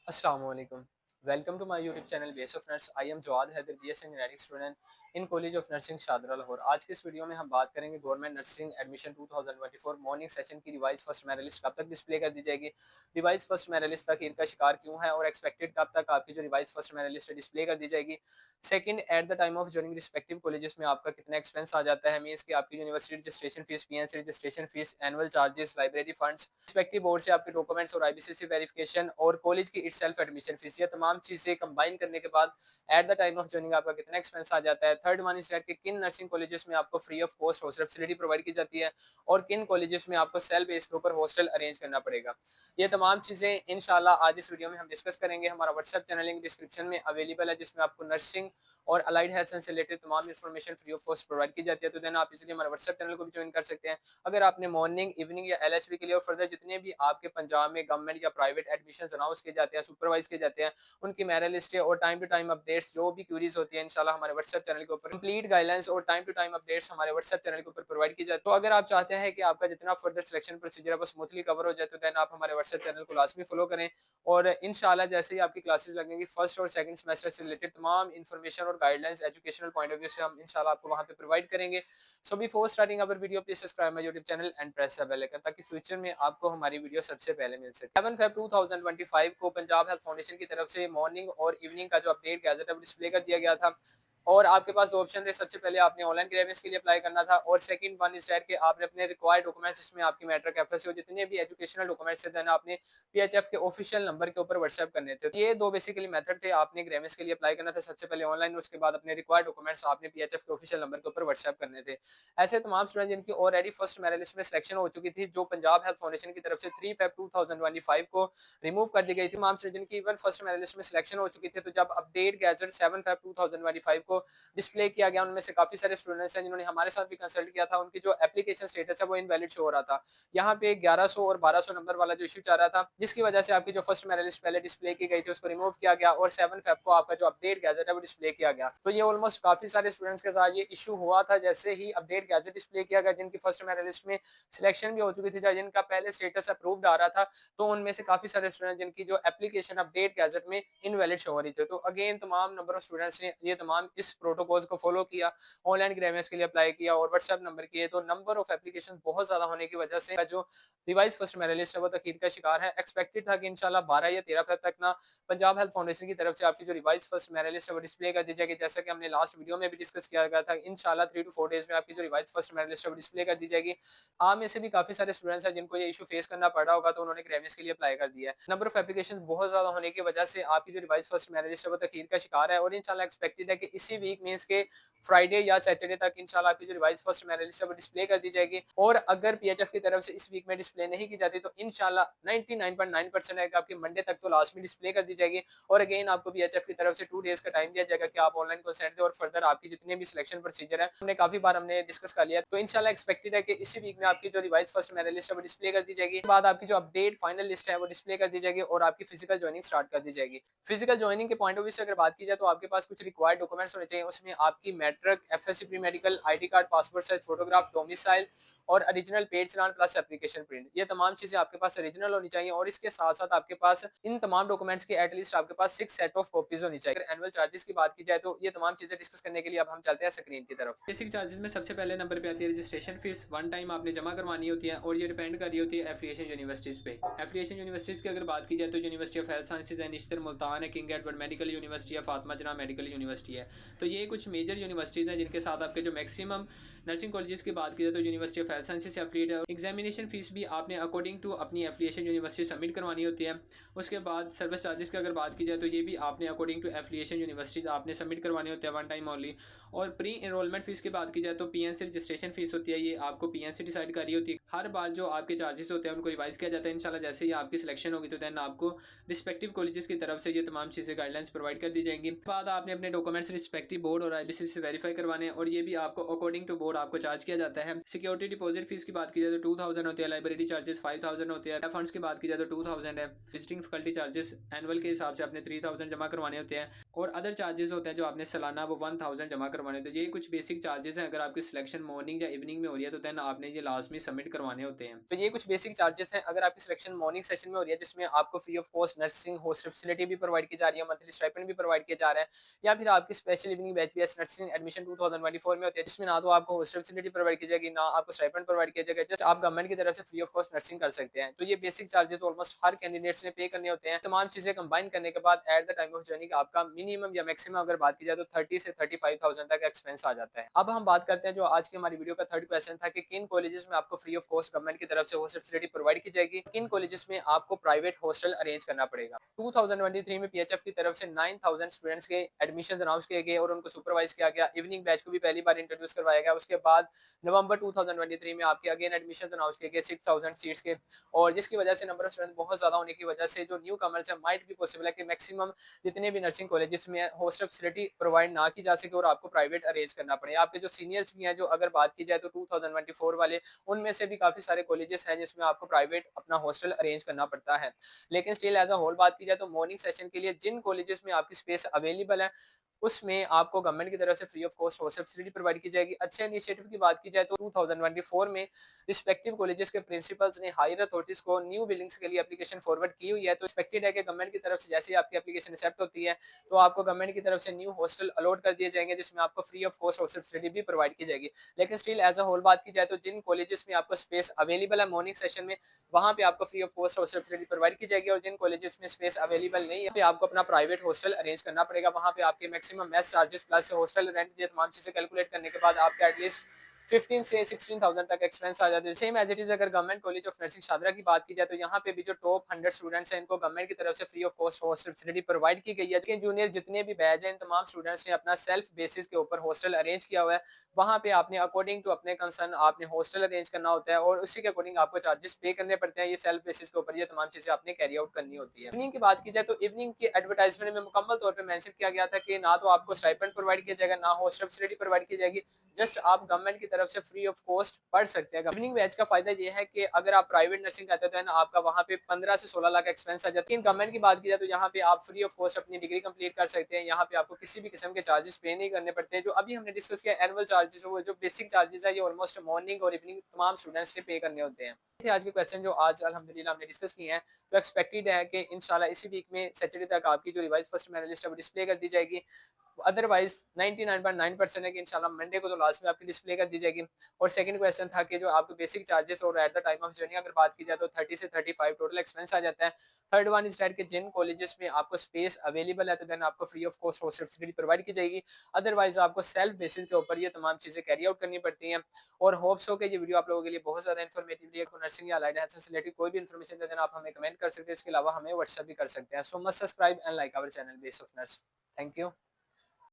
Assalamualaikum. Welcome to my YouTube channel BS of Nurse. I am Jawad Haider BS engineering student in college of nursing Shahdara Lahore. आज के इस वीडियो में हम बात करेंगे government nursing admission 2024 morning session की रिवाइज फर्स्ट मेरिट लिस्ट कब तक डिस्प्ले कर दी जाएगी, रिवाइज फर्स्ट मेरिट लिस्ट तक का शिकार क्यों है और एक्सपेक्टेड कब तक आपकी जो revise first merit list display कर दी जाएगी। Second, at the time of joining respective colleges में आपका कितना एक्सपेंस आ जाता है, मींस कि आपकी university registration fees, PNC registration fees, annual charges, library funds, respective board से आपके डॉक्यूमेंट्स और आईबीसीसी वेरिफिकेशन और कॉलेज की इटसेल्फ एडमिशन फीस, ये तमाम चीजें कंबाइन करने के बाद at the time of joining आपका कितना एक्सपेंस आ जाता है। थर्ड वन इज दैट कि किन नर्सिंग कॉलेजेस में आपको free of cost hostel facility provide की जाती है और किन कॉलेजेस में आपको सेल बेस के ऊपर हॉस्टल अरेंज करना पड़ेगा। ये तमाम चीजें इंशाल्लाह आज इस वीडियो में हम डिस्कस करेंगे। हमारा व्हाट्सएप चैनल लिंक डिस्क्रिप्शन में अवेलेबल है, जिसमें आपको नर्सिंग और अलाइड हेल्थ से रिलेटेड तमाम information free of cost provide की जाती है। तो देन आप इसलिए हमारे व्हाट्सएप चैनल को भी ज्वाइन कर सकते हैं। अगर आपने मॉर्निंग, इवनिंग या एलएचबी के लिए और फर्दर जितने भी आपके पंजाब में गवर्नमेंट या प्राइवेट एडमिशन अनाउंस किए जाते हैं, सुपरवाइज किए जाते हैं, उनकी मेरिट लिस्ट और टाइम टू टाइम अपडेट्स जो भी क्यूरीज होती है इंशाल्लाह हमारे व्हाट्सएप चैनल के ऊपर कंप्लीट गाइडलाइंस और टाइम टू टाइम अपडेट्स हमारे व्हाट्सएप चैनल के ऊपर प्रोवाइड की जाए। तो अगर आप चाहते हैं कि आपका जितना फर्दर सिलेक्शन प्रोसीजर है वो स्मूथली कवर हो जाए, तो देन आप हमारे व्हाट्सएप चैनल को लाजमी फॉलो करें और इंशाल्लाह जैसे ही आपकी क्लासेस लगेंगी फर्स्ट और सेकंड सेमेस्टर से रिलेटेड तमाम इन्फॉर्मेशन और guidelines educational point of view से हम इंशाल्लाह आपको वहां पे प्रोवाइड करेंगे। So before starting our video please subscribe my YouTube channel and press the bell icon ताकि फ्यूचर में आपको हमारी वीडियो सबसे पहले मिल सके। 7 फेब 2025 को पंजाब हेल्थ फाउंडेशन की तरफ से मॉर्निंग और इवनिंग का जो अपडेट गैजेट है डिस्प्ले कर दिया गया था और आपके पास दो ऑप्शन थे। सबसे पहले आपने ऑनलाइन ग्रेवियंस के लिए अप्लाई करना था और सेकंड वन इज दैट कि आपने अपने रिक्वायर्ड डॉक्यूमेंट्स, जिसमें आपकी मैट्रिक, एफएससी और जितने भी एजुकेशनल डॉक्यूमेंट्स थे ना आपने पीएचएफ के ऑफिशियल नंबर के ऊपर व्हाट्सएप करने थे। ये दो बेसिकली मेथड थे। आपने ग्रेवियंस के लिए अप्लाई करना था सबसे पहले ऑनलाइन, उसके बाद अपने रिक्वायर्ड डॉक्यूमेंट्स आपने पीएचएफ के ऑफिशियल नंबर के ऊपर व्हाट्सएप करने थे। ऐसे तमाम स्टूडेंट जिनकी ऑलरेडी फर्स्ट मेरिट लिस्ट में सिलेक्शन हो चुकी थी, जो पंजाब हेल्थ फाउंडेशन की तरफ से 3 फेब 2025 को रिमूव कर दी गई थी, तमाम स्टूडेंट जिनकी इवन फर्स्ट मेरिट लिस्ट में सिलेक्शन हो चुकी थी, तो जब अपडेट गैजेट 7 फेब 2025 को डिस्प्ले किया गया, उनमें से काफी सारे स्टूडेंट्स हैं जिन्होंने हमारे साथ भी कंसल्ट किया था। उनकी जो एप्लीकेशन स्टेटस है वो इनवैलिड शो हो रहा था। यहाँ पे 1100 और 1200 नंबर वाला जो इशू चल रहा था, जिसकी वजह से आपकी जो फर्स्ट मेरिट लिस्ट पहले डिस्प्ले की गई थी उसको रिमूव किया गया और 7 फेब को आपका जो अपडेट गैजेट है वो डिस्प्ले किया गया। तो ये ऑलमोस्ट काफी सारे स्टूडेंट्स के साथ ये इशू हुआ था जैसे ही अपडेट गैजेट डिस्प्ले किया गया, जिनकी फर्स्ट मेरिट लिस्ट में सिलेक्शन भी हो चुकी थी, जिनका पहले स्टेटस अप्रूव्ड आ रहा था। तो उनमें से काफी सारे स्टूडेंट जिनकी जो एप्लीकेशन अपडेट गैजेट में इनवैलिड शो हो रही थी। तो अगेन तमाम नंबर ऑफ स्टूडेंट्स ने ये तमाम इस प्रोटोकॉल्स को फॉलो किया, ऑनलाइन ग्रेवियंस के लिए अप्लाई किया और व्हाट्सएप नंबर किए। तो नंबर ऑफ एप्लीकेशन बहुत ज्यादा होने की वजह से जो रिवाइज फर्स्ट मेरिट लिस्ट है वो तखीर का शिकार है। एक्सपेक्टेड था कि इंशाल्लाह 12 या 13 फेब तक ना पंजाब हेल्थ फाउंडेशन की तरफ से आपकी जो रिवाइज फर्स्ट मेरिट लिस्ट है वो डिस्प्ले कर दी जाएगी, जैसा कि हमने लास्ट वीडियो में भी डिस्कस किया गया था। इंशाल्लाह 3 to 4 डेज में आपकी जो रिवाइज फर्स्ट मेरिट लिस्ट है वो डिस्प्ले कर दी जाएगी। आप में से भी काफी सारे स्टूडेंट्स हैं जिनको ये इशू फेस करना पड़ रहा होगा, तो उन्होंने ग्रेवियंस के लिए अप्लाई कर दिया है। नंबर ऑफ एप्लीकेशन बहुत ज्यादा होने की वजह से आपकी जो रिवाइज फर्स्ट मेरिट लिस्ट है वो तखीर का शिकार है और इंशाल्लाह एक्सपेक्टेड है कि इसी वीक मींस के फ्राइडे या सैटरडे तक इंशाल्लाह आपकी जो रिवाइज फर्स्ट मेरिट लिस्ट है वो डिस्प्ले कर दी जाएगी। और अगर पीएचएफ की तरफ से इस वीक में डिस्प्ले नहीं की जाती तो इंशाल्लाह 99.9% है कि आपकी मंडे तक तो लास्ट में डिस्प्ले कर दी जाएगी। और अगेन आपको पीएचएफ की तरफ से 2 डेज का टाइम दिया जाएगा कि आप ऑनलाइन कंसेंट दें और फर्दर आपकी जितने भी सिलेक्शन प्रोसीजर है हमने काफी बार हमने डिस्कस कर लिया। तो इंशाल्लाह एक्सपेक्टेड है कि इसी वीक में आपकी जो रिवाइज फर्स्ट मेरिट लिस्ट है वो डिस्प्ले कर दी जाएगी। बाद आपकी जो अपडेट फाइनल लिस्ट है वो डिस्प्ले कर दी जाएगी और आपकी फिजिकल ज्वाइनिंग स्टार्ट कर दी जाएगी। फिजिकल ज्वाइनिंग के पॉइंट ऑफ व्यू से अगर बात की जाए तो आपके पास कुछ रिक्वायर्ड डॉक्यूमेंट्स होने चाहिए। उसमें आपकी matric, FSc pre medical, ID card, passport size photograph, domicile और ओरिजिनल पेड चालान प्लस एप्लीकेशन प्रिंट, ये तमाम चीजें आपके पास ओरिजिनल होनी चाहिए। और इसके साथ साथ आपके पास इन तमाम डॉक्यूमेंट्स की एटलीस्ट आपके पास 6 सेट ऑफ कॉपीज होनी चाहिए। अगर एनुअल चार्जेस की बात की जाए तो ये तमाम चीजें डिस्कस करने के लिए अब हम चलते हैं स्क्रीन की तरफ। बेसिक चार्जेस में सबसे पहले नंबर पे आती है रजिस्ट्रेशन फीस। वन टाइम आपने जमा करवानी होती है और ये डिपेंड कर रही होती है एफिलिएशन यूनिवर्सिटीज पे। एफिलिएशन यूनिवर्सिटीज की अगर बात की जाए तो University of Health Sciences and Nishtar Multan है, किंग एडवर्ड मेडिकल यूनिवर्सिटी है, फातिमा जना मेडिकल यूनिवर्सिटी है। तो ये कुछ मेजर यूनिवर्सिटीज हैं जिनके साथ आपके जो मैक्सिमम नर्सिंग कॉलेजेस की बात की जाए तो यूनिवर्सिटी ऑफ हेल्थ साइंसेज से एफिलिएट है। एग्जामिनेशन फीस भी आपने अकॉर्डिंग टू अपनी एफिलिएशन यूनिवर्सिटी सबमिट करवानी होती है। उसके बाद सर्विस चार्जेस की अगर बात की जाए तो ये भी आपने अकॉर्डिंग टू एफिलिएशन यूनिवर्सिटीज आपने सबमिट करवानी होती है वन टाइम ओनली। और प्री एनरोलमेंट फीस की बात की जाए तो पीएनसी रजिस्ट्रेशन फीस होती है, ये आपको पीएनसी डिसाइड कर रही होती है। हर बार जो आपके चार्जेस होते हैं उनको रिवाइज किया जाता है। इंशाल्लाह जैसे ही आपकी सिलेक्शन होगी तो देन आपको रिस्पेक्टिव कॉलेजेस की तरफ से ये तमाम चीज़ें गाइडलाइंस प्रोवाइड कर दी जाएंगी। बाद आपने अपने डॉक्यूमेंट्स रिस्पेक्टिव बोर्ड और आईबीसीसी से वेरीफाई करवाने और ये भी आपको अकॉर्डिंग टू बोर्ड आपको चार्ज किया जाता है। सिक्योरिटी डिपॉजिट फीस की बात की जाए तो 2000 होती है, लाइब्रेरी चार्जेस 5000 होते हैं, फंड्स की बात की जाए तो 2000 है, विजिटिंग फैकल्टी चार्जेस एनुअल के हिसाब से आपने 3000 जमा करवाने होते हैं। और अदर चार्जेस होते हैं जो आपने सालाना वो 1000 जमा करवाने होते हैं। ये कुछ बेसिक चार्जेस हैं। अगर आपकी सिलेक्शन मॉर्निंग या इवनिंग में हो रही है तो देन आपने ये लास्ट में सबमिट करवाने होते हैं। तो ये कुछ बेसिक चार्जेस हैं। अगर आपकी सिलेक्शन मॉर्निंग सेशन में हो रही है जिसमें आपको free of cost nursing hostel facility भी प्रोवाइड की जा रही है, मंथली स्टाइपेंड भी प्रोवाइड किया जा रहा है, या फिर आपकी special evening batch BS nursing admission 2024 में होती है जिसमें ना तो आपको हॉस्टल फैसिलिटी प्रोवाइड की जाएगी, ना आपको स्टाइपेंड प्रोवाइड किया जाएगा, जस्ट आप गवर्नमेंट की तरफ से फ्री ऑफ कॉस्ट नर्सिंग कर सकते हैं। तो ये बेसिक चार्जेस ऑलमोस्ट हर कैंडिडेट्स ने पे करने होते हैं। तमाम चीजें कंबाइन करने के बाद at the time of journeying आपका मिनिमम या मैक्सिमम अगर बात की जाए तो 30 से 35,000 तक एक्सपेंस आ जाता है। अब हम बात करते हैं जो आज की हमारी वीडियो का थर्ड क्वेश्चन था कि किन कॉलेजेस में आपको फ्री ऑफ कॉस्ट गवर्नमेंट की तरफ से हॉस्टल फैसिलिटी प्रोवाइड की जाएगी, किन कॉलेजेस में आपको प्राइवेट हॉस्टल अरेंज करना पड़ेगा। 2023 में पीएचएफ की तरफ से 9000 स्टूडेंट्स के एडमिशन अनाउंस किए गए और उनको सुपरवाइज किया गया। इवनिंग बैच को भी पहली बार इंट्रोड्यूस करवाया गया। उसके बाद नवंबर 2023 में आपके अगेन एडमिशन अनाउंस किए गए 6000 सीट्स के, और जिसकी वजह से नंबर ऑफ स्टूडेंट बहुत ज्यादा होने की वजह से जो न्यू कमर्स है माइट भी पॉसिबल है कि मैक्सिमम जितने भी नर्सिंग कॉलेजेस में हॉस्टल फैसिलिटी प्रोवाइड ना की जा सके और आपको प्राइवेट अरेंज करना पड़े। आपके जो सीनियर्स भी हैं, जो अगर बात की जाए तो 2024 वाले, उनमें से भी काफी सारे कॉलेजेस हैं जिसमें आपको प्राइवेट अपना हॉस्टल अरेंज करना पड़ता है। लेकिन स्टिल एज अ होल बात की जाए तो मॉर्निंग सेशन के लिए जिन कॉलेजेस में आपकी स्पेस अवेलेबल है उसमें आपको गवर्नमेंट की तरफ से free of cost hostel facility provide की जाएगी। अच्छे इनिशिएटिव की बात की जाए तो 2024 में रिस्पेक्टिव कॉलेजेस के प्रिंसिपल्स ने हायर अथॉरिटीज को न्यू बिल्डिंग्स के लिए एप्लीकेशन फॉरवर्ड की हुई है। तो एक्सपेक्टेड है कि गवर्नमेंट की तरफ से जैसे ही आपकी एप्लीकेशन एक्सेप्ट होती है तो आपको गवर्नमेंट की तरफ से न्यू हॉस्टल अलॉट कर दिए जाएंगे जिसमें आपको free of cost hostel facility भी प्रोवाइड की जाएगी। लेकिन स्टिल एज अ होल बात की जाए तो जिन कॉलेजेस में आपको स्पेस अवेलेबल है मॉर्निंग सेशन में, वहां पे आपको free of cost hostel facility provide की जाएगी, और जिन कॉलेजेस में स्पेस अवेलेबल नहीं है पे आपको अपना प्राइवेट हॉस्टल अरेंज करना पड़ेगा। वहां पे आपके maximum mess charges plus hostel rent, ये तमाम चीजें कैलकुलेट करने के बाद आपके एटलीस्ट 15 से 16,000 तक एक्सपेंस आ जाते हैं। सेम एज इट इज अगर government college of nursing Shahdara की बात की जाए तो यहाँ पे भी जो टॉप 100 स्टूडेंट्स हैं इनको गवर्नमेंट की तरफ से free of cost hostel facility provide की गई है। लेकिन जूनियर जितने भी बैच हैं इन तमाम स्टूडेंट्स ने अपना सेल्फ बेसिस के ऊपर हॉस्टल अरेंज किया हुआ है। वहाँ पे आपने अकॉर्डिंग टू अपने कंसर्न आपने हॉस्टल अरेंज करना होता है और उसी के अकॉर्डिंग आपको चार्जेस पे करने पड़ते हैं। ये सेल्फ बेसिस के ऊपर ये तमाम चीजें आपने कैरी आउट करनी होती है। इवनिंग की बात की जाए तो इवनिंग की एडवर्टाइजमेंट में मुकम्मल तौर पर मेंशन किया गया था कि ना तो आपको स्टाइपेंड प्रोवाइड किया जाएगा, ना हॉस्टल फैसिलिटी प्रोवाइड की जाएगी, जस्ट आप गवर्नमेंट की तरफ से फ्री ऑफ कॉस्ट पढ़ सकते हैं। इवनिंग बैच का फायदा ये है कि अगर आप प्राइवेट नर्सिंग करते हैं तो आपका वहाँ पे 15 से 16 लाख एक्सपेंस आ जाते हैं। गवर्नमेंट की बात की जाए तो यहाँ पे आप फ्री ऑफ कॉस्ट अपनी डिग्री कंप्लीट कर सकते हैं। यहाँ पे आपको किसी भी किस्म के चार्जेस पे नहीं करने पड़ते। जो अभी हमने डिस्कस किया एनुअल चार्जेस, वो जो बेसिक चार्जेस है ये ऑलमोस्ट मॉर्निंग और इवनिंग तमाम स्टूडेंट्स ने पे करने होते हैं। थे आज के क्वेश्चन जो आज अल्हम्दुलिल्लाह हमने डिस्कस किए हैं। तो एक्सपेक्टेड है कि इंशाल्लाह इसी वीक में सैटरडे तक आपकी जो रिवाइज फर्स्ट मेरिट लिस्ट है वो डिस्प्ले कर दी जाएगी। अदरवाइज 99.9% है कि इंशाल्लाह मंडे को तो लास्ट में आपकी डिस्प्ले कर दी जाएगी। और सेकंड क्वेश्चन था कि जो आपके बेसिक चार्जेस और at the time of journey अगर बात की जाए तो 30 से 35 टोटल एक्सपेंस आ जाता है। थर्ड वन इज दैट कि जिन कॉलेजेस में आपको स्पेस अवेलेबल है तो देन आपको free of cost hostel facility provide की जाएगी। अदरवाइज आपको सेल्फ बेसिस के ऊपर ये तमाम चीजें कैरी आउट करनी पड़ती हैं। और होप्स हो कि ये वीडियो आप लोगों के लिए बहुत ज्यादा इन्फॉर्मेटिव है। नर्सिंग या अलाइड हेल्थ से रिलेटेड कोई भी इन्फॉर्मेशन देना आप हमें कमेंट कर सकते हैं। इसके अलावा हमें व्हाट्सएप भी कर सकते हैं। So must subscribe and like our channel base of nurse. Thank you.